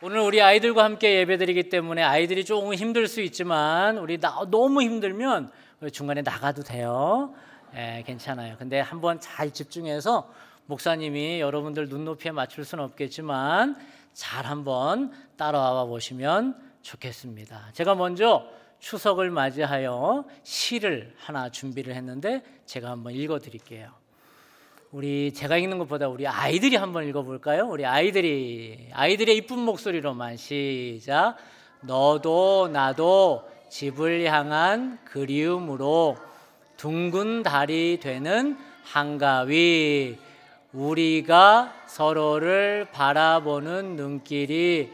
오늘 우리 아이들과 함께 예배드리기 때문에 아이들이 조금 힘들 수 있지만 우리 너무 힘들면 중간에 나가도 돼요. 괜찮아요. 근데 한번 잘 집중해서 목사님이 여러분들 눈높이에 맞출 수는 없겠지만 잘 한번 따라와 보시면 좋겠습니다. 제가 먼저 추석을 맞이하여 시를 하나 준비를 했는데 제가 한번 읽어 드릴게요. 제가 읽는 것보다 우리 아이들이 한번 읽어볼까요? 우리 아이들의 이쁜 목소리로만 시작. 너도 나도 집을 향한 그리움으로 둥근 달이 되는 한가위, 우리가 서로를 바라보는 눈길이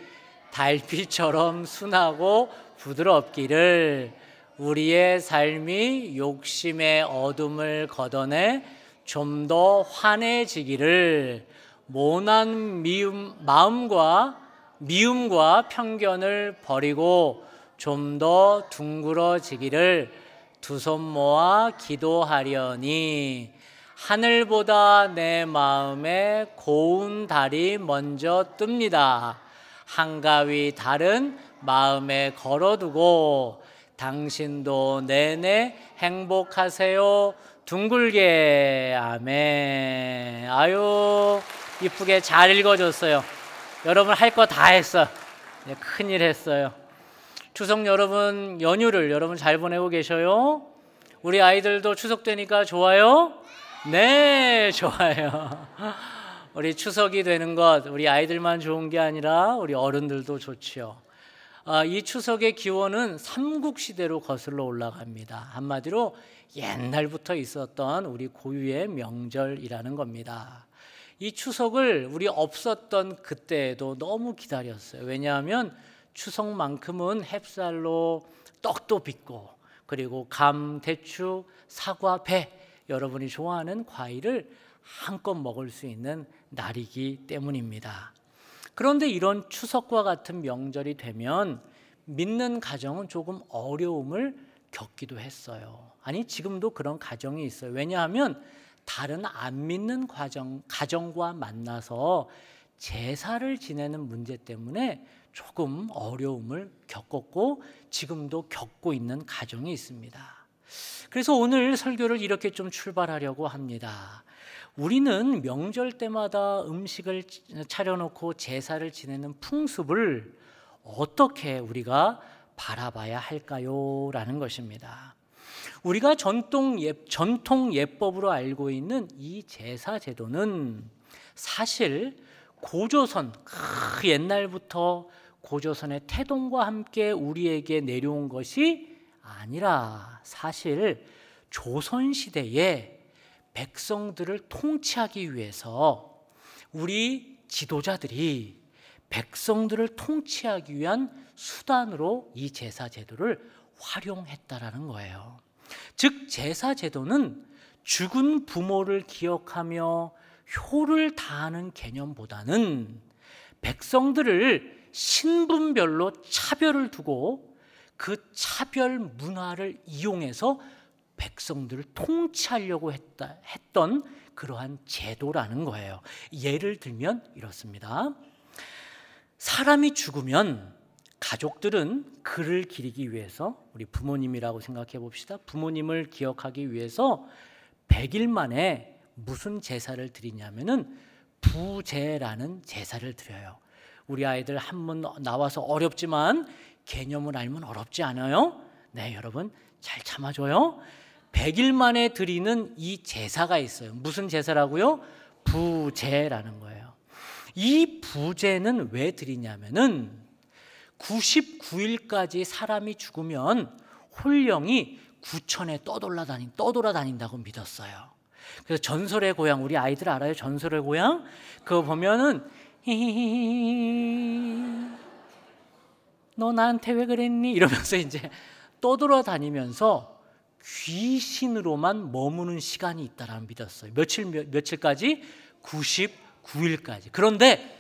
달빛처럼 순하고 부드럽기를, 우리의 삶이 욕심의 어둠을 걷어내 좀 더 환해지기를, 모난 미움과 편견을 버리고 좀 더 둥그러지기를 두 손 모아 기도하려니, 하늘보다 내 마음에 고운 달이 먼저 뜹니다. 한가위 달은 마음에 걸어두고 당신도 내내 행복하세요. 둥글게. 아멘. 아유, 이쁘게 잘 읽어줬어요. 여러분 할 거 다 했어. 큰일 했어요. 추석 여러분 연휴를 여러분 잘 보내고 계셔요? 우리 아이들도 추석 되니까 좋아요? 네, 좋아요. 우리 추석이 되는 것 우리 아이들만 좋은 게 아니라 우리 어른들도 좋지요. 이 추석의 기원은 삼국시대로 거슬러 올라갑니다. 한마디로 옛날부터 있었던 우리 고유의 명절이라는 겁니다. 이 추석을 우리 없었던 그때에도 너무 기다렸어요. 왜냐하면 추석만큼은 햅쌀로 떡도 빚고, 그리고 감, 대추, 사과, 배, 여러분이 좋아하는 과일을 한껏 먹을 수 있는 날이기 때문입니다. 그런데 이런 추석과 같은 명절이 되면 믿는 가정은 조금 어려움을 겪기도 했어요. 아니, 지금도 그런 가정이 있어요. 왜냐하면 다른 안 믿는 가정과 만나서 제사를 지내는 문제 때문에 조금 어려움을 겪었고 지금도 겪고 있는 가정이 있습니다. 그래서 오늘 설교를 이렇게 좀 출발하려고 합니다. 우리는 명절 때마다 음식을 차려놓고 제사를 지내는 풍습을 어떻게 우리가 바라봐야 할까요? 라는 것입니다. 우리가 전통 예법으로 알고 있는 이 제사 제도는 사실 고조선, 옛날부터 고조선의 태동과 함께 우리에게 내려온 것이 아니라 사실 조선시대에 백성들을 통치하기 위해서 우리 지도자들이 백성들을 통치하기 위한 수단으로 이 제사 제도를 활용했다라는 거예요. 즉 제사 제도는 죽은 부모를 기억하며 효를 다하는 개념보다는 백성들을 신분별로 차별을 두고 그 차별 문화를 이용해서 백성들을 통치하려고 했던 그러한 제도라는 거예요. 예를 들면 이렇습니다. 사람이 죽으면 가족들은 그를 기리기 위해서, 우리 부모님이라고 생각해 봅시다. 부모님을 기억하기 위해서 100일 만에 무슨 제사를 드리냐면은 부제라는 제사를 드려요. 우리 아이들 한번 나와서 어렵지만 개념을 알면 어렵지 않아요? 네, 여러분 잘 참아줘요. 100일 만에 드리는 이 제사가 있어요. 무슨 제사라고요? 부제라는 거예요. 이 부제는 왜 드리냐면은 99일까지 사람이 죽으면 홀령이 구천에 떠돌아다닌다고 믿었어요. 그래서 전설의 고향, 우리 아이들 알아요? 전설의 고향? 그거 보면은 너 나한테 왜 그랬니? 이러면서 이제 떠돌아다니면서 귀신으로만 머무는 시간이 있다라는 믿었어요. 며칠까지? 99일까지. 그런데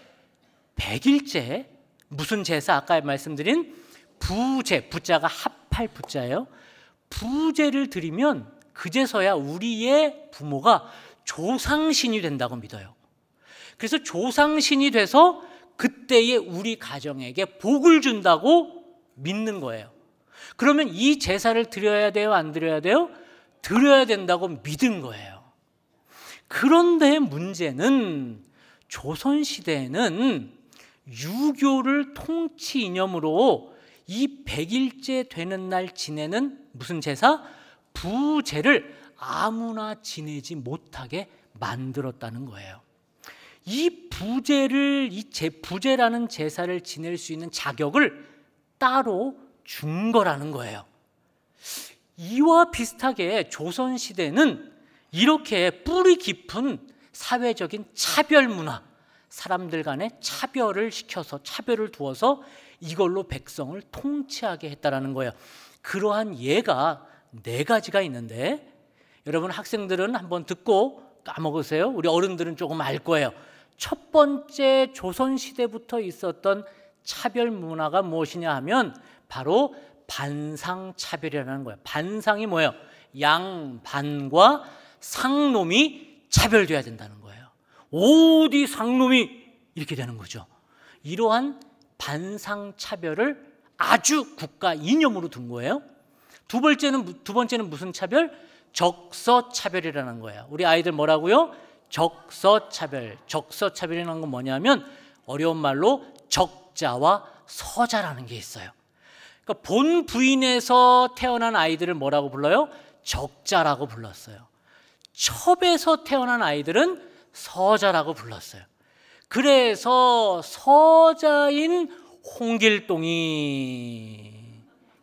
100일째 무슨 제사? 아까 말씀드린 부제, 부자가 합할 부자예요. 부제를 드리면 그제서야 우리의 부모가 조상신이 된다고 믿어요. 그래서 조상신이 돼서 그때에 우리 가정에게 복을 준다고 믿는 거예요. 그러면 이 제사를 드려야 돼요? 안 드려야 돼요? 드려야 된다고 믿은 거예요. 그런데 문제는 조선시대에는 유교를 통치 이념으로 이 100일째 되는 날 지내는 무슨 제사? 부제를 아무나 지내지 못하게 만들었다는 거예요. 이 부제를, 부제라는 제사를 지낼 수 있는 자격을 따로 준 거라는 거예요. 이와 비슷하게 조선시대는 이렇게 뿌리 깊은 사회적인 차별 문화, 사람들 간에 차별을 시켜서, 차별을 두어서 이걸로 백성을 통치하게 했다라는 거예요. 그러한 예가 4가지가 있는데, 여러분 학생들은 한번 듣고 까먹으세요. 우리 어른들은 조금 알 거예요. 첫 번째 조선시대부터 있었던 차별 문화가 무엇이냐 하면 바로 반상차별이라는 거예요. 반상이 뭐예요? 양반과 상놈이 차별돼야 된다는 거예요. 어디 상놈이 이렇게 되는 거죠. 이러한 반상차별을 아주 국가 이념으로 둔 거예요. 두 번째는 무슨 차별? 적서차별이라는 거예요. 우리 아이들 뭐라고요? 적서차별. 적서차별이라는 건 뭐냐면 어려운 말로 적자와 서자라는 게 있어요. 그러니까 본 부인에서 태어난 아이들을 뭐라고 불러요? 적자라고 불렀어요. 첩에서 태어난 아이들은 서자라고 불렀어요. 그래서 서자인 홍길동이,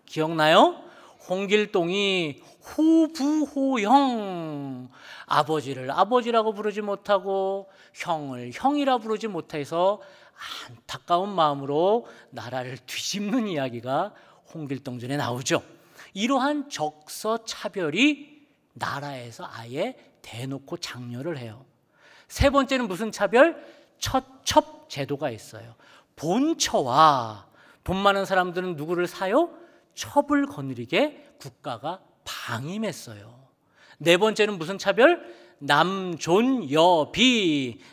기억나요? 홍길동이 호부호형, 아버지를 아버지라고 부르지 못하고 형을 형이라 부르지 못해서 안타까운 마음으로 나라를 뒤집는 이야기가 홍길동전에 나오죠. 이러한 적서차별이 나라에서 아예 대놓고 장려를 해요. 세 번째는 무슨 차별? 처첩 제도가 있어요. 본처와 돈 많은 사람들은 누구를 사요? 첩을 거느리게 국가가 방임했어요. 네 번째는 무슨 차별? 남존여비.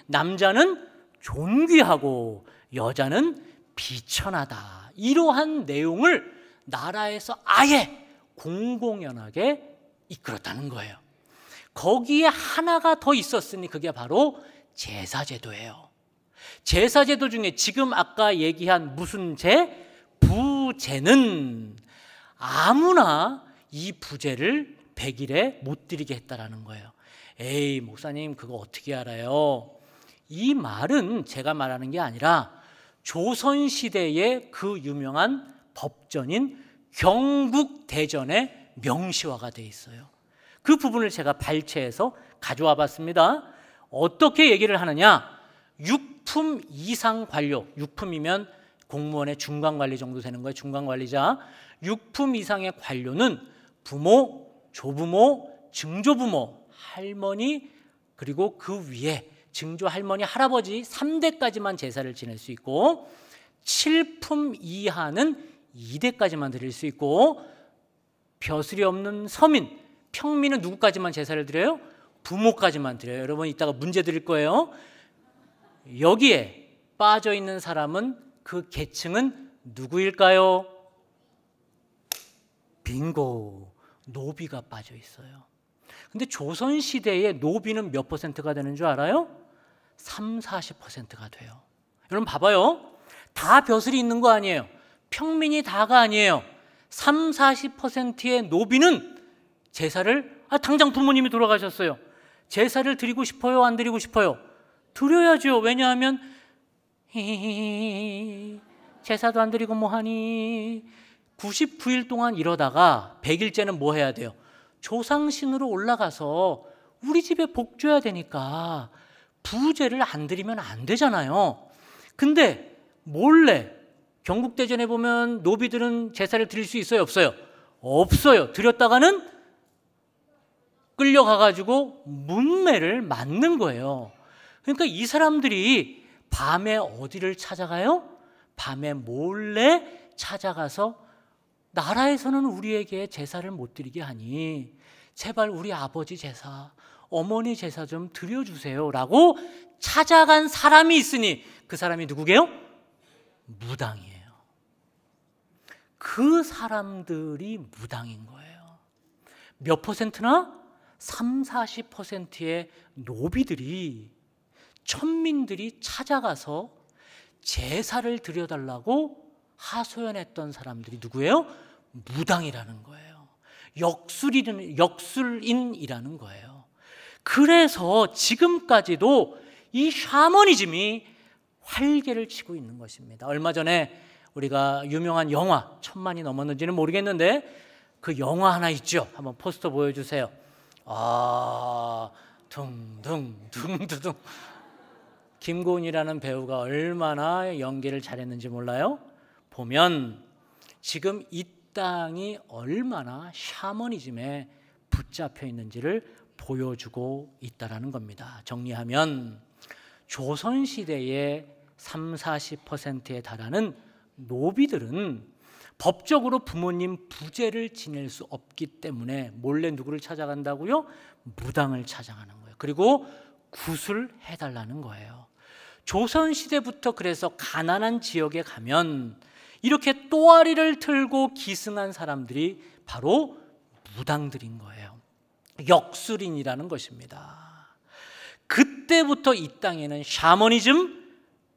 남자는 존귀하고 여자는 비천하다. 이러한 내용을 나라에서 아예 공공연하게 이끌었다는 거예요. 거기에 하나가 더 있었으니 그게 바로 제사제도예요. 제사제도 중에 지금 아까 얘기한 무슨 제? 부제는 아무나 이 부제를 100일에 못 드리게 했다라는 거예요. 에이, 목사님 그거 어떻게 알아요? 이 말은 제가 말하는 게 아니라 조선시대의 그 유명한 법전인 경국대전에 명시화가 돼 있어요. 그 부분을 제가 발췌해서 가져와 봤습니다. 어떻게 얘기를 하느냐? 6품 이상 관료, 6품이면 공무원의 중간관리 정도 되는 거예요. 중간관리자. 6품 이상의 관료는 부모, 조부모, 증조부모, 할머니, 그리고 그 위에 증조, 할머니, 할아버지 3대까지만 제사를 지낼 수 있고, 7품 이하는 2대까지만 드릴 수 있고, 벼슬이 없는 서민, 평민은 누구까지만 제사를 드려요? 부모까지만 드려요. 여러분 이따가 문제 드릴 거예요. 여기에 빠져 있는 사람은, 그 계층은 누구일까요? 빙고, 노비가 빠져 있어요. 근데 조선시대에 노비는 몇 퍼센트가 되는 줄 알아요? 30~40%가 돼요. 여러분 봐봐요. 다 벼슬이 있는 거 아니에요. 평민이 다가 아니에요. 30~40%의 노비는 제사를, 당장 부모님이 돌아가셨어요. 제사를 드리고 싶어요? 안 드리고 싶어요? 드려야죠. 왜냐하면 제사도 안 드리고 뭐하니. 99일 동안 이러다가 100일째는 뭐 해야 돼요? 조상신으로 올라가서 우리 집에 복 줘야 되니까 부제를 안 드리면 안 되잖아요. 근데 몰래 경국대전에 보면 노비들은 제사를 드릴 수 있어요? 없어요? 없어요. 드렸다가는 끌려가가지고 문매를 맞는 거예요. 그러니까 이 사람들이 밤에 어디를 찾아가요? 밤에 몰래 찾아가서 나라에서는 우리에게 제사를 못 드리게 하니 제발 우리 아버지 제사, 어머니 제사 좀 드려주세요 라고 찾아간 사람이 있으니 그 사람이 누구게요? 무당이에요. 그 사람들이 무당인 거예요. 몇 퍼센트나? 30~40%의 노비들이, 천민들이 찾아가서 제사를 드려달라고 하소연했던 사람들이 누구예요? 무당이라는 거예요. 역술인이라는 거예요. 그래서 지금까지도 이 샤머니즘이 활개를 치고 있는 것입니다. 얼마 전에 우리가 유명한 영화, 1000만이 넘었는지는 모르겠는데 그 영화 하나 있죠. 한번 포스터 보여주세요. 둥둥둥둥둥. 김고은이라는 배우가 얼마나 연기를 잘했는지 몰라요? 보면 지금 이 땅이 얼마나 샤머니즘에 붙잡혀 있는지를 보여주고 있다는 겁니다. 정리하면 조선시대의 30~40%에 달하는 노비들은 법적으로 부모님 부재를 지낼 수 없기 때문에 몰래 누구를 찾아간다고요? 무당을 찾아가는 거예요. 그리고 구술해달라는 거예요. 조선시대부터 그래서 가난한 지역에 가면 이렇게 또아리를 틀고 기승한 사람들이 바로 무당들인 거예요. 역술인이라는 것입니다. 그때부터 이 땅에는 샤머니즘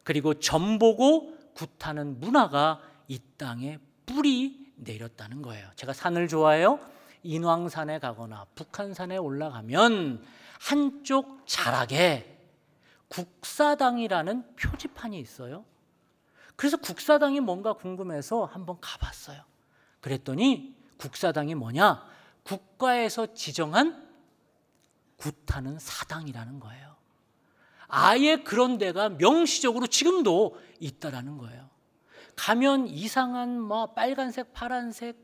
그리고 점보고 굿하는 문화가 이 땅에 뿌리 내렸다는 거예요. 제가 산을 좋아해요. 인왕산에 가거나 북한산에 올라가면 한쪽 자락에 국사당이라는 표지판이 있어요. 그래서 국사당이 뭔가 궁금해서 한번 가봤어요. 그랬더니 국사당이 뭐냐? 국가에서 지정한 굿하는 사당이라는 거예요. 아예 그런 데가 명시적으로 지금도 있다라는 거예요. 가면 이상한 빨간색, 파란색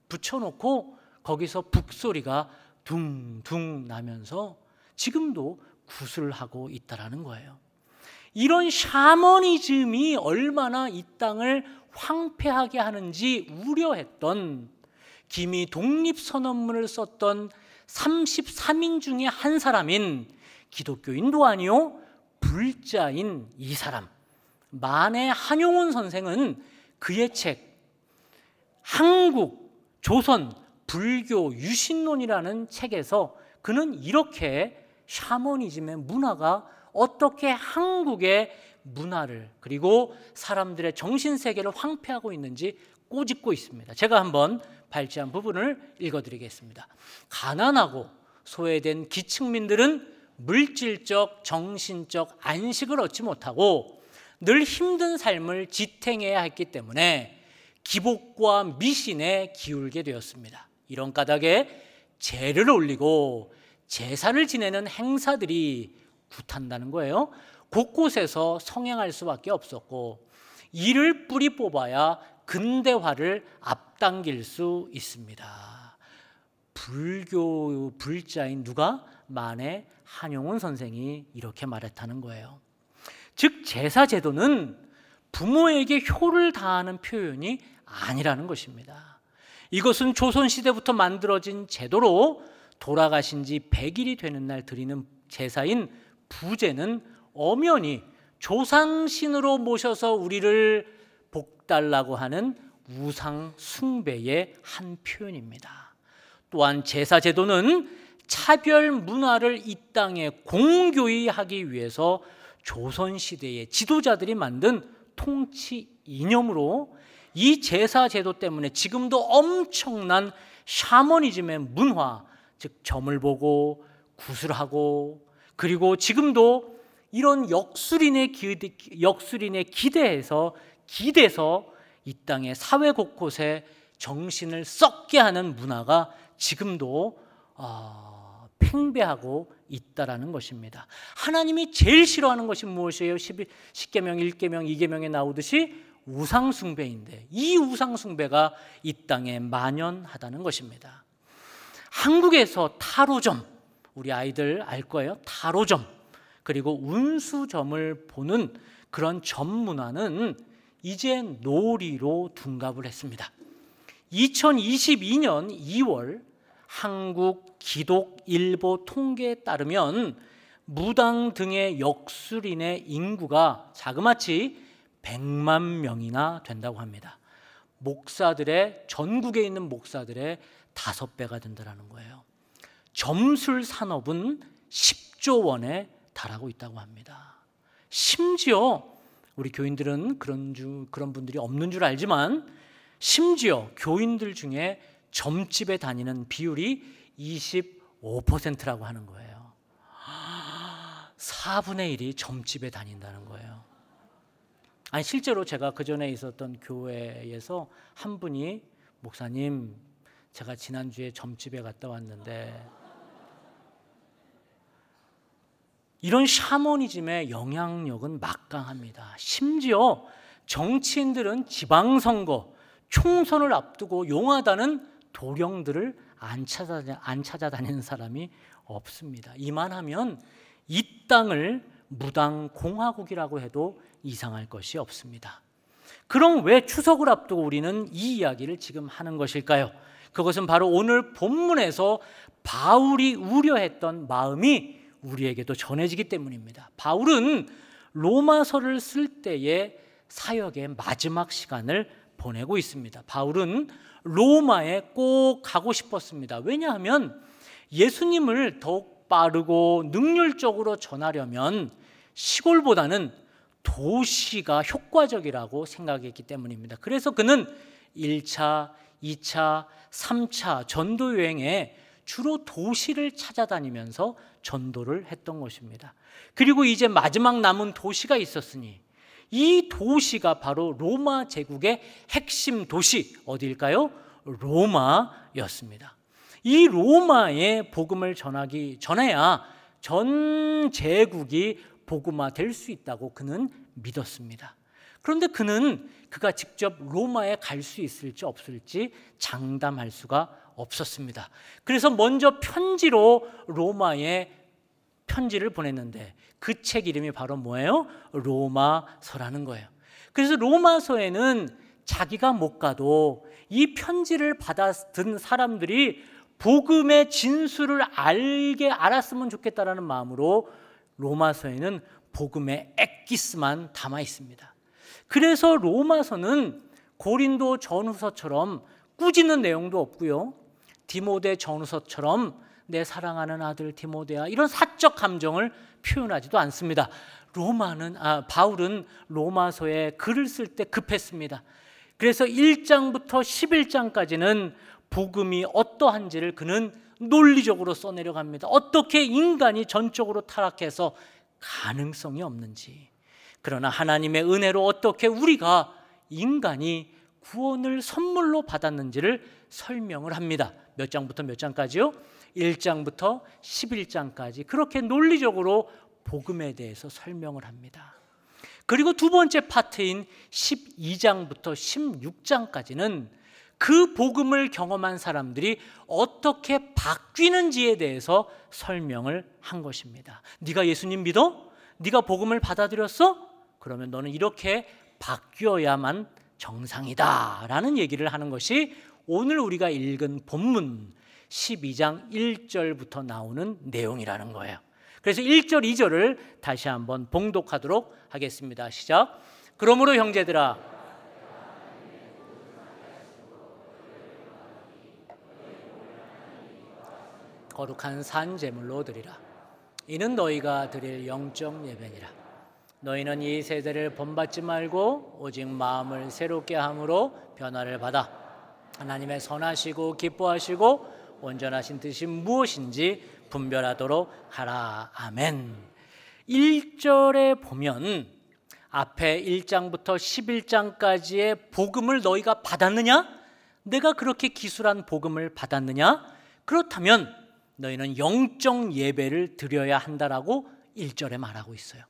붙여놓고 거기서 북소리가 둥둥 나면서 지금도 굿을 하고 있다라는 거예요. 이런 샤머니즘이 얼마나 이 땅을 황폐하게 하는지 우려했던, 김이 독립선언문을 썼던 33인 중에 한 사람인, 기독교인도 아니요 불자인 이 사람 만해 한용운 선생은 그의 책 한국 조선 불교 유신론이라는 책에서 그는 이렇게 샤머니즘의 문화가 어떻게 한국의 문화를 그리고 사람들의 정신세계를 황폐하고 있는지 꼬집고 있습니다. 제가 한번 발췌한 부분을 읽어드리겠습니다. 가난하고 소외된 기층민들은 물질적, 정신적 안식을 얻지 못하고 늘 힘든 삶을 지탱해야 했기 때문에 기복과 미신에 기울게 되었습니다. 이런 까닭에 제를 올리고 제사를 지내는 행사들이 굿한다는 거예요. 곳곳에서 성행할 수밖에 없었고 이를 뿌리 뽑아야 근대화를 앞당길 수 있습니다. 불교 불자인 누가? 만해 한용운 선생이 이렇게 말했다는 거예요. 즉 제사 제도는 부모에게 효를 다하는 표현이 아니라는 것입니다. 이것은 조선시대부터 만들어진 제도로 돌아가신 지 100일이 되는 날 드리는 제사인 부제는 엄연히 조상신으로 모셔서 우리를 복달라고 하는 우상 숭배의 한 표현입니다. 또한 제사 제도는 차별 문화를 이 땅에 공교히 하기 위해서 조선시대의 지도자들이 만든 통치 이념으로 이 제사 제도 때문에 지금도 엄청난 샤머니즘의 문화, 즉 점을 보고 구슬하고 그리고 지금도 이런 역술인의 기대서 이 땅의 사회 곳곳에 정신을 썩게 하는 문화가 지금도 팽배하고 있다라는 것입니다. 하나님이 제일 싫어하는 것이 무엇이에요? 10계명, 1계명, 2계명에 나오듯이 우상숭배인데 이 우상숭배가 이 땅에 만연하다는 것입니다. 한국에서 타로점, 우리 아이들 알 거예요. 타로점 그리고 운수점을 보는 그런 점 문화는 이제 놀이로 둔갑을 했습니다. 2022년 2월 한국 기독일보 통계에 따르면 무당 등의 역술인의 인구가 자그마치 100만 명이나 된다고 합니다. 목사들의 전국에 있는 목사들의 5배가 된다는 거예요. 점술 산업은 10조 원에 달하고 있다고 합니다. 심지어 우리 교인들은 그런 분들이 없는 줄 알지만 심지어 교인들 중에 점집에 다니는 비율이 25%라고 하는 거예요. 4분의 1이 점집에 다닌다는 거예요. 아니 실제로 제가 그 전에 있었던 교회에서 한 분이 목사님, 제가 지난주에 점집에 갔다 왔는데 이런 샤머니즘의 영향력은 막강합니다. 심지어 정치인들은 지방선거, 총선을 앞두고 용하다는 도령들을 안 찾아다니는 사람이 없습니다. 이만하면 이 땅을 무당공화국이라고 해도 이상할 것이 없습니다. 그럼 왜 추석을 앞두고 우리는 이 이야기를 지금 하는 것일까요? 그것은 바로 오늘 본문에서 바울이 우려했던 마음이 우리에게도 전해지기 때문입니다. 바울은 로마서를 쓸 때의 사역의 마지막 시간을 보내고 있습니다. 바울은 로마에 꼭 가고 싶었습니다. 왜냐하면 예수님을 더욱 빠르고 능률적으로 전하려면 시골보다는 도시가 효과적이라고 생각했기 때문입니다. 그래서 그는 1차, 2차, 3차 전도 여행에 주로 도시를 찾아다니면서 전도를 했던 것입니다. 그리고 이제 마지막 남은 도시가 있었으니 이 도시가 바로 로마 제국의 핵심 도시 어디일까요? 로마였습니다. 이 로마에 복음을 전해야 전 제국이 복음화 될 수 있다고 그는 믿었습니다. 그런데 그가 직접 로마에 갈 수 있을지 없을지 장담할 수가 없었습니다. 그래서 먼저 편지로 로마에 편지를 보냈는데 그 책 이름이 바로 뭐예요? 로마서라는 거예요. 그래서 로마서에는 자기가 못 가도 이 편지를 받아든 사람들이 복음의 진수를 알았으면 좋겠다라는 마음으로 로마서에는 복음의 엑기스만 담아 있습니다. 그래서 로마서는 고린도 전후서처럼 꾸짖는 내용도 없고요, 디모데 전후서처럼 내 사랑하는 아들 디모데야 이런 사적 감정을 표현하지도 않습니다. 바울은 로마서에 글을 쓸 때 급했습니다. 그래서 1장부터 11장까지는 복음이 어떠한지를 그는 논리적으로 써내려갑니다. 어떻게 인간이 전적으로 타락해서 가능성이 없는지, 그러나 하나님의 은혜로 어떻게 우리가 인간이 구원을 선물로 받았는지를 설명을 합니다. 몇 장부터 몇 장까지요? 1장부터 11장까지 그렇게 논리적으로 복음에 대해서 설명을 합니다. 그리고 두 번째 파트인 12장부터 16장까지는 그 복음을 경험한 사람들이 어떻게 바뀌는지에 대해서 설명을 한 것입니다. 네가 예수님 믿어? 네가 복음을 받아들였어? 그러면 너는 이렇게 바뀌어야만 정상이다 라는 얘기를 하는 것이 오늘 우리가 읽은 본문 12장 1절부터 나오는 내용이라는 거예요. 그래서 1절, 2절을 다시 한번 봉독하도록 하겠습니다. 시작. 그러므로 형제들아, 거룩한 산 제물로 드리라. 이는 너희가 드릴 영적 예배니라. 너희는 이 세대를 본받지 말고 오직 마음을 새롭게 함으로 변화를 받아 하나님의 선하시고 기뻐하시고 온전하신 뜻이 무엇인지 분별하도록 하라. 아멘. 1절에 보면 앞에 1장부터 11장까지의 복음을 너희가 받았느냐? 내가 그렇게 기술한 복음을 받았느냐? 그렇다면 너희는 영적 예배를 드려야 한다라고 1절에 말하고 있어요.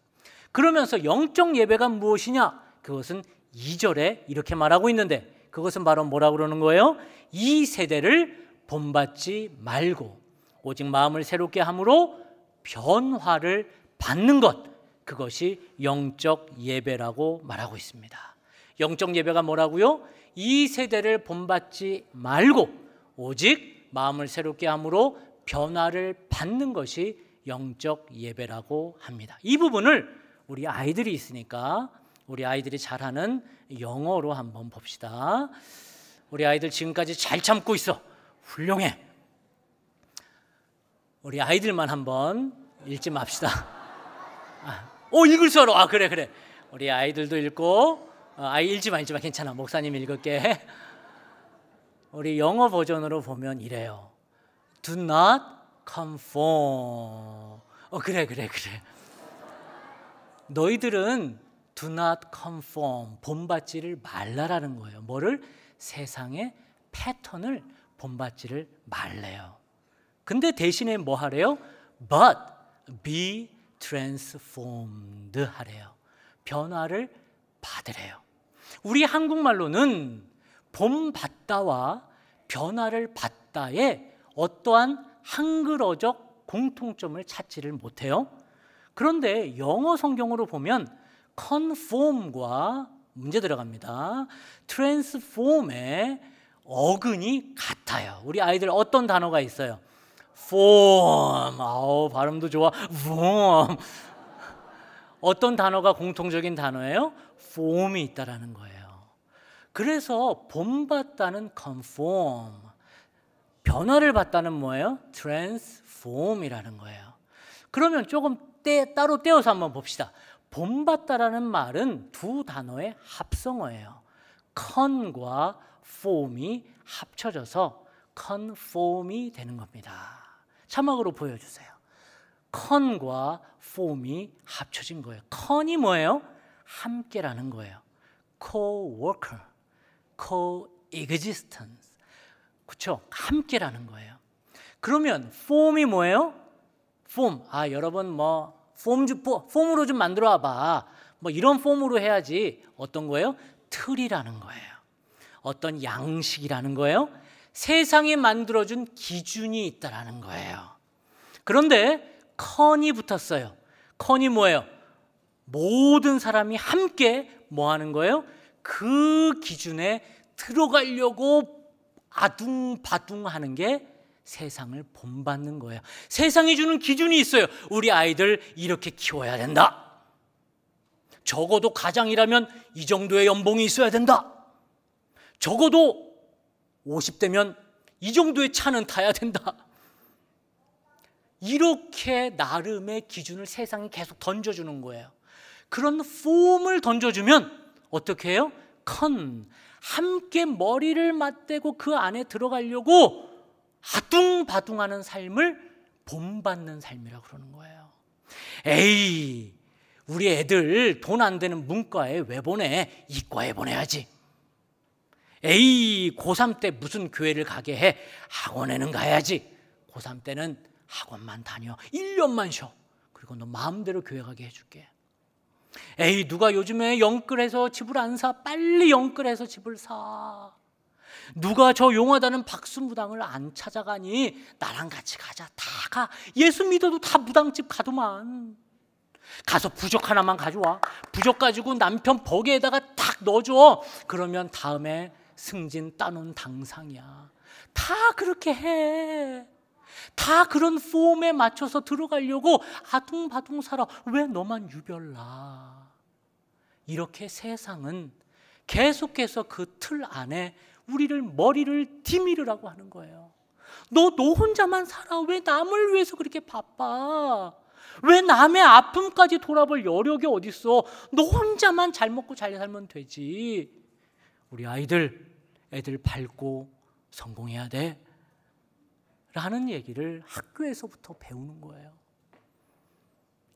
그러면서 영적 예배가 무엇이냐? 그것은 2절에 이렇게 말하고 있는데 그것은 바로 뭐라고 그러는 거예요? 이 세대를 본받지 말고 오직 마음을 새롭게 함으로 변화를 받는 것, 그것이 영적 예배라고 말하고 있습니다. 영적 예배가 뭐라고요? 이 세대를 본받지 말고 오직 마음을 새롭게 함으로 변화를 받는 것이 영적 예배라고 합니다. 이 부분을 우리 아이들이 있으니까 우리 아이들이 잘하는 영어로 한번 봅시다. 우리 아이들 지금까지 잘 참고 있어. 훌륭해. 우리 아이들만 한번 읽지 맙시다. 읽을 줄 알아. 그래. 우리 아이들도 읽고, 아이 읽지 마, 괜찮아. 목사님 읽을게. 우리 영어 버전으로 보면 이래요. Do not conform. 그래. 너희들은 do not conform, 본받지를 말라라는 거예요. 뭐를? 세상의 패턴을 본받지를 말래요. 근데 대신에 뭐 하래요? But be transformed 하래요. 변화를 받으래요. 우리 한국말로는 본받다와 변화를 받다에 어떠한 한글어적 공통점을 찾지를 못해요. 그런데 영어 성경으로 보면 conform과 문제 들어갑니다. transform의 어근이 같아요. 우리 아이들 어떤 단어가 있어요? form. 발음도 좋아. form. 어떤 단어가 공통적인 단어예요? form이 있다라는 거예요. 그래서 본받다는 conform, 변화를 받다는 뭐예요? transform이라는 거예요. 그러면 조금 따로 떼어서 한번 봅시다. 본받다라는 말은 두 단어의 합성어예요. con과 form이 합쳐져서 conform이 되는 겁니다. 자막으로 보여주세요. con과 form이 합쳐진 거예요. con이 뭐예요? 함께라는 거예요. co-worker, co-existence. 그렇죠? 함께라는 거예요. 그러면 form이 뭐예요? form. 여러분 폼으로 좀 만들어 와봐. 이런 폼으로 해야지. 어떤 거예요? 틀이라는 거예요. 어떤 양식이라는 거예요. 세상에 만들어준 기준이 있다라는 거예요. 그런데 con이 붙었어요. con이 뭐예요? 모든 사람이 함께 뭐 하는 거예요? 그 기준에 들어가려고 아둥바둥 하는 게 세상을 본받는 거예요. 세상이 주는 기준이 있어요. 우리 아이들 이렇게 키워야 된다. 적어도 가장이라면 이 정도의 연봉이 있어야 된다. 적어도 50대면 이 정도의 차는 타야 된다. 이렇게 나름의 기준을 세상이 계속 던져주는 거예요. 그런 폼을 던져주면 어떻게 해요? 함께 머리를 맞대고 그 안에 들어가려고 아둥바둥하는 삶을 본받는 삶이라고 그러는 거예요. 에이, 우리 애들 돈 안 되는 문과에 왜 보내? 이과에 보내야지. 에이, 고3 때 무슨 교회를 가게 해? 학원에는 가야지. 고3 때는 학원만 다녀. 1년만 쉬어. 그리고 너 마음대로 교회 가게 해줄게. 에이, 누가 요즘에 영끌해서 집을 안 사? 빨리 영끌해서 집을 사. 누가 저 용하다는 박수무당을 안 찾아가니? 나랑 같이 가자. 다 가. 예수 믿어도 다 무당집 가더만. 가서 부적 하나만 가져와. 부적 가지고 남편 버개에다가 탁 넣어줘. 그러면 다음에 승진 따놓은 당상이야. 다 그렇게 해. 다 그런 폼에 맞춰서 들어가려고 아둥바둥 살아. 왜 너만 유별나? 이렇게 세상은 계속해서 그 틀 안에 우리를 머리를 디미르라고 하는 거예요. 너 혼자만 살아. 왜 남을 위해서 그렇게 바빠? 왜 남의 아픔까지 돌아볼 여력이 어딨어? 너 혼자만 잘 먹고 잘 살면 되지. 우리 애들 밝고 성공해야 돼 라는 얘기를 학교에서부터 배우는 거예요.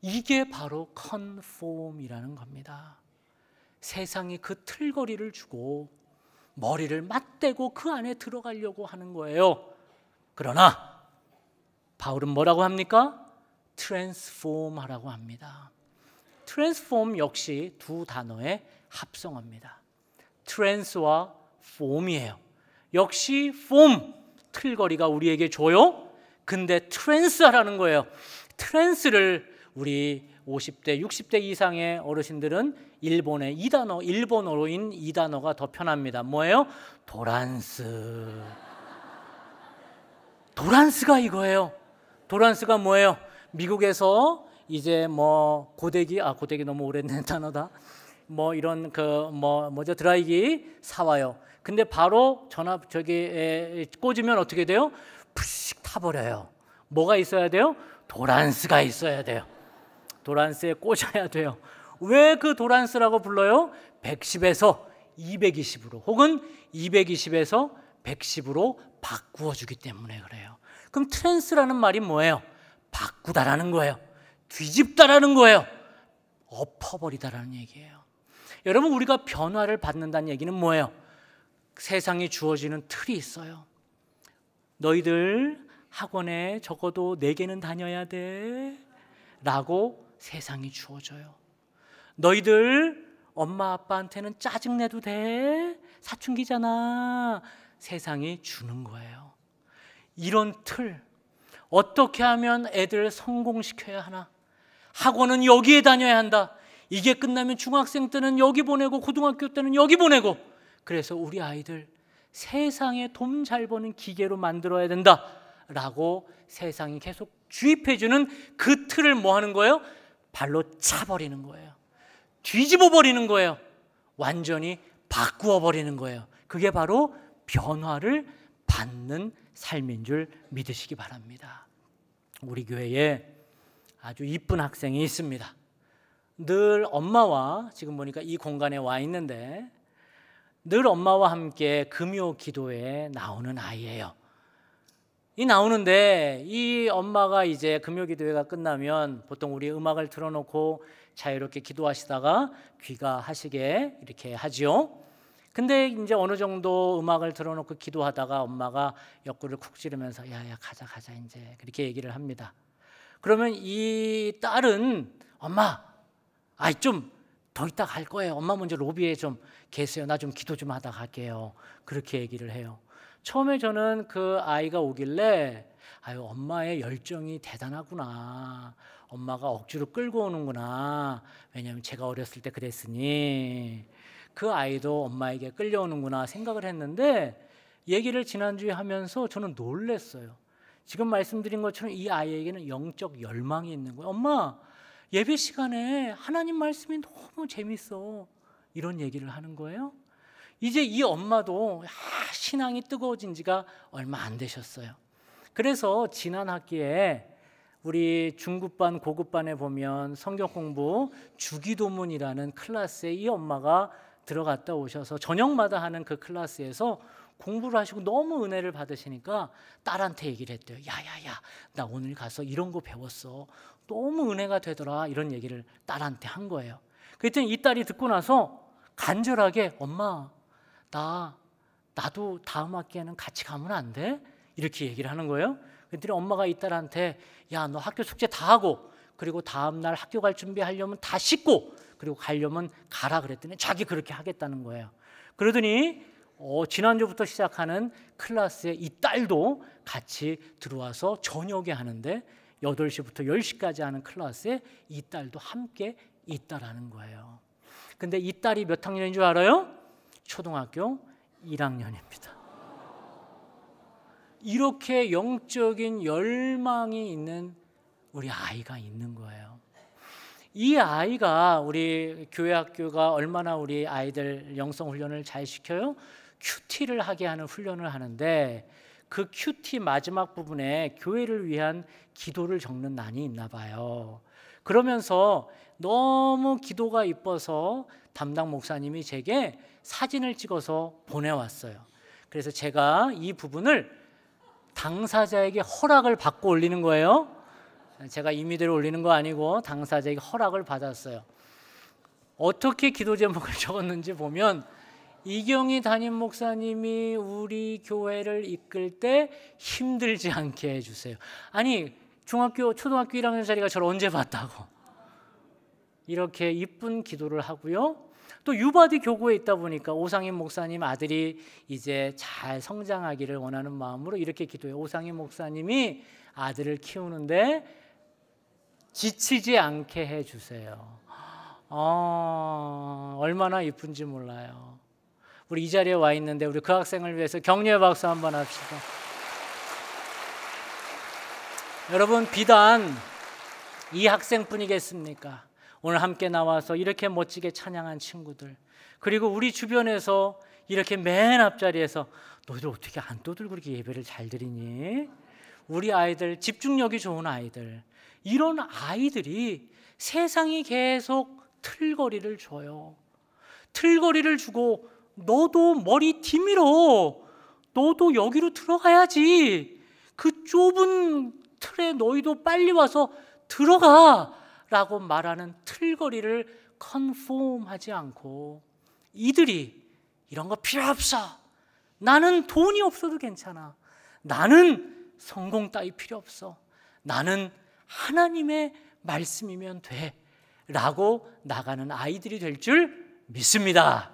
이게 바로 컨폼이라는 겁니다. 세상이 그 틀거리를 주고 머리를 맞대고 그 안에 들어가려고 하는 거예요. 그러나 바울은 뭐라고 합니까? 트랜스폼 하라고 합니다. 트랜스폼 역시 두 단어의 합성어입니다. 트랜스와 폼이에요. 역시 폼, 틀거리가 우리에게 줘요. 근데 트랜스 하라는 거예요. 트랜스를 우리 50대, 60대 이상의 어르신들은 일본의 일본어로인 이 단어가 더 편합니다. 뭐예요? 도란스. 도란스가 이거예요. 도란스가 뭐예요? 미국에서 이제 고데기 너무 오래된 단어다. 뭐 이런 뭐죠 드라이기 사와요. 근데 바로 꽂으면 어떻게 돼요? 푸식 타버려요. 뭐가 있어야 돼요? 도란스가 있어야 돼요. 도란스에 꽂아야 돼요. 왜 그 도란스라고 불러요? 110에서 220으로 혹은 220에서 110으로 바꾸어 주기 때문에 그래요. 그럼 트랜스라는 말이 뭐예요? 바꾸다라는 거예요. 뒤집다라는 거예요. 엎어버리다라는 얘기예요. 여러분, 우리가 변화를 받는다는 얘기는 뭐예요? 세상에 주어지는 틀이 있어요. 너희들 학원에 적어도 4개는 다녀야 돼 라고 세상이 주어져요. 너희들 엄마 아빠한테는 짜증내도 돼, 사춘기잖아, 세상이 주는 거예요. 이런 틀, 어떻게 하면 애들을 성공시켜야 하나? 학원은 여기에 다녀야 한다. 이게 끝나면 중학생 때는 여기 보내고 고등학교 때는 여기 보내고, 그래서 우리 아이들 세상에 돈 잘 버는 기계로 만들어야 된다라고 세상이 계속 주입해주는 그 틀을 뭐 하는 거예요? 발로 차버리는 거예요. 뒤집어 버리는 거예요. 완전히 바꾸어 버리는 거예요. 그게 바로 변화를 받는 삶인 줄 믿으시기 바랍니다. 우리 교회에 아주 이쁜 학생이 있습니다. 늘 엄마와, 지금 보니까 이 공간에 와 있는데 늘 엄마와 함께 금요 기도에 나오는 아이예요. 나오는데 이 엄마가 이제 금요 기도회가 끝나면 보통 우리 음악을 틀어놓고 자유롭게 기도하시다가 귀가하시게 이렇게 하죠. 근데 이제 어느 정도 음악을 틀어놓고 기도하다가 엄마가 옆구리를 쿡 찌르면서 야야 가자 이제 그렇게 얘기를 합니다. 그러면 이 딸은 엄마, 좀 더 이따 갈 거예요. 엄마 먼저 로비에 좀 계세요. 나 좀 기도 좀 하다 갈게요. 그렇게 얘기를 해요. 처음에 저는 그 아이가 오길래 엄마의 열정이 대단하구나. 엄마가 억지로 끌고 오는구나. 왜냐하면 제가 어렸을 때 그랬으니 그 아이도 엄마에게 끌려오는구나 생각을 했는데, 얘기를 지난주에 하면서 저는 놀랐어요. 지금 말씀드린 것처럼 이 아이에게는 영적 열망이 있는 거예요. 엄마, 예배 시간에 하나님 말씀이 너무 재밌어. 이런 얘기를 하는 거예요. 이제 이 엄마도 신앙이 뜨거워진 지가 얼마 안 되셨어요. 그래서 지난 학기에 우리 중급반, 고급반에 보면 성경 공부 주기도문이라는 클래스에 이 엄마가 들어갔다 오셔서 저녁마다 하는 그 클래스에서 공부를 하시고 너무 은혜를 받으시니까 딸한테 얘기를 했대요. 야야야, 나 오늘 가서 이런 거 배웠어. 너무 은혜가 되더라. 이런 얘기를 딸한테 한 거예요. 그랬더니 이 딸이 듣고 나서 간절하게 엄마, 나도 다음 학기에는 같이 가면 안 돼? 이렇게 얘기를 하는 거예요. 그랬더니 엄마가 이 딸한테 야, 너 학교 숙제 다 하고 그리고 다음 날 학교 갈 준비하려면 다 씻고 그리고 가려면 가라 그랬더니 자기 그렇게 하겠다는 거예요. 그러더니 지난주부터 시작하는 클래스에 이 딸도 같이 들어와서 저녁에 하는데 8시부터 10시까지 하는 클래스에 이 딸도 함께 있다라는 거예요. 근데 이 딸이 몇 학년인 줄 알아요? 초등학교 1학년입니다. 이렇게 영적인 열망이 있는 우리 아이가 있는 거예요. 이 아이가, 우리 교회 학교가 얼마나 우리 아이들 영성 훈련을 잘 시켜요? 큐티를 하게 하는 훈련을 하는데 그 큐티 마지막 부분에 교회를 위한 기도를 적는 난이 있나 봐요. 그러면서 너무 기도가 이뻐서 담당 목사님이 제게 사진을 찍어서 보내왔어요. 그래서 제가 이 부분을 당사자에게 허락을 받고 올리는 거예요. 제가 임의대로 올리는 거 아니고 당사자에게 허락을 받았어요. 어떻게 기도 제목을 적었는지 보면 이경희 담임 목사님이 우리 교회를 이끌 때 힘들지 않게 해주세요. 아니, 초등학교 1학년짜리가 저를 언제 봤다고. 이렇게 이쁜 기도를 하고요. 또 유바디 교구에 있다 보니까 오상임 목사님 아들이 이제 잘 성장하기를 원하는 마음으로 이렇게 기도해요. 오상임 목사님이 아들을 키우는데 지치지 않게 해주세요. 얼마나 이쁜지 몰라요. 우리 이 자리에 와 있는데 우리 그 학생을 위해서 격려의 박수 한번 합시다. 여러분, 비단 이 학생뿐이겠습니까? 오늘 함께 나와서 이렇게 멋지게 찬양한 친구들, 그리고 우리 주변에서 이렇게 맨 앞자리에서 너희들 어떻게 안 떠들고 그렇게 예배를 잘 드리니? 우리 아이들, 집중력이 좋은 아이들, 이런 아이들이 세상이 계속 틀거리를 줘요. 틀거리를 주고 너도 머리 뒤밀어, 너도 여기로 들어가야지, 그 좁은 틀에 너희도 빨리 와서 들어가 라고 말하는 틀거리를 컨폼하지 않고, 이들이 이런 거 필요 없어, 나는 돈이 없어도 괜찮아, 나는 성공 따위 필요 없어, 나는 하나님의 말씀이면 돼 라고 나가는 아이들이 될 줄 믿습니다.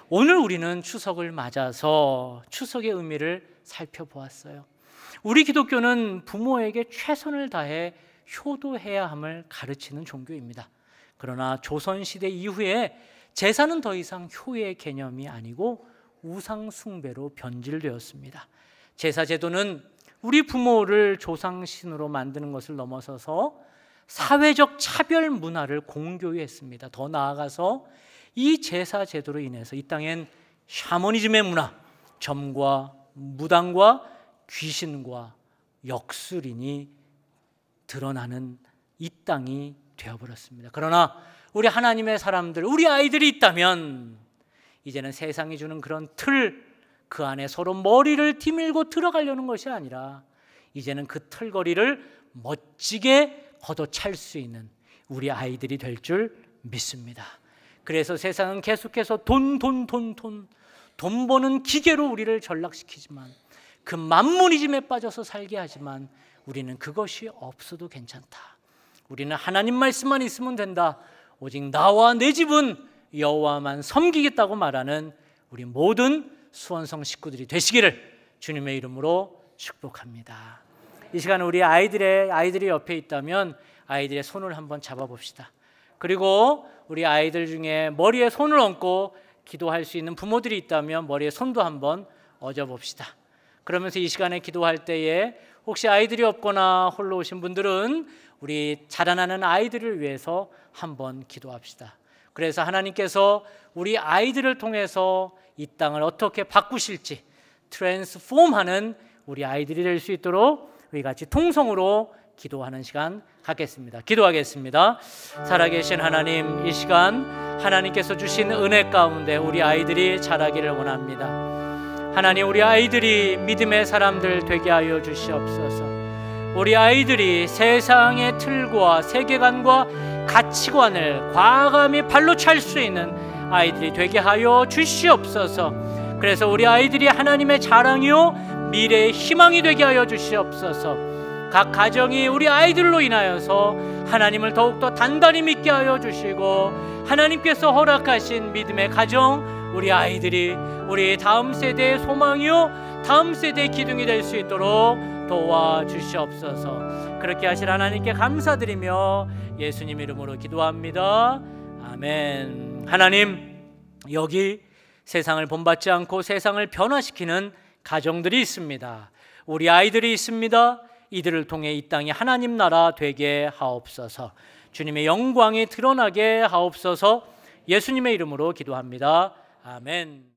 오늘 우리는 추석을 맞아서 추석의 의미를 살펴보았어요. 우리 기독교는 부모에게 최선을 다해 효도해야 함을 가르치는 종교입니다. 그러나 조선시대 이후에 제사는 더 이상 효의 개념이 아니고 우상 숭배로 변질되었습니다. 제사 제도는 우리 부모를 조상신으로 만드는 것을 넘어서서 사회적 차별 문화를 공교했습니다. 더 나아가서 이 제사 제도로 인해서 이 땅엔 샤머니즘의 문화, 점과 무당과 귀신과 역술인이 드러나는 이 땅이 되어버렸습니다. 그러나 우리 하나님의 사람들, 우리 아이들이 있다면 이제는 세상이 주는 그런 틀, 그 안에 서로 머리를 뒤밀고 들어가려는 것이 아니라 이제는 그 틀거리를 멋지게 걷어찰 수 있는 우리 아이들이 될 줄 믿습니다. 그래서 세상은 계속해서 돈 버는 기계로 우리를 전락시키지만, 그 만무니즘에 빠져서 살게 하지만 우리는 그것이 없어도 괜찮다. 우리는 하나님 말씀만 있으면 된다. 오직 나와 내 집은 여호와만 섬기겠다고 말하는 우리 모든 수원성 식구들이 되시기를 주님의 이름으로 축복합니다. 이 시간 우리 아이들이 옆에 있다면 아이들의 손을 한번 잡아봅시다. 그리고 우리 아이들 중에 머리에 손을 얹고 기도할 수 있는 부모들이 있다면 머리에 손도 한번 얹어봅시다. 그러면서 이 시간에 기도할 때에 혹시 아이들이 없거나 홀로 오신 분들은 우리 자라나는 아이들을 위해서 한번 기도합시다. 그래서 하나님께서 우리 아이들을 통해서 이 땅을 어떻게 바꾸실지 트랜스폼하는 우리 아이들이 될 수 있도록 우리 같이 통성으로 기도하는 시간 갖겠습니다. 기도하겠습니다. 살아계신 하나님, 이 시간 하나님께서 주신 은혜 가운데 우리 아이들이 자라기를 원합니다. 하나님, 우리 아이들이 믿음의 사람들 되게 하여 주시옵소서. 우리 아이들이 세상의 틀과 세계관과 가치관을 과감히 발로 찰 수 있는 아이들이 되게 하여 주시옵소서. 그래서 우리 아이들이 하나님의 자랑이요 미래의 희망이 되게 하여 주시옵소서. 각 가정이 우리 아이들로 인하여서 하나님을 더욱더 단단히 믿게 하여 주시고, 하나님께서 허락하신 믿음의 가정, 우리 아이들이 우리 다음 세대의 소망이요 다음 세대의 기둥이 될 수 있도록 도와주시옵소서. 그렇게 하실 하나님께 감사드리며 예수님 이름으로 기도합니다. 아멘. 하나님, 여기 세상을 본받지 않고 세상을 변화시키는 가정들이 있습니다. 우리 아이들이 있습니다. 이들을 통해 이 땅이 하나님 나라 되게 하옵소서. 주님의 영광이 드러나게 하옵소서. 예수님의 이름으로 기도합니다. 아멘.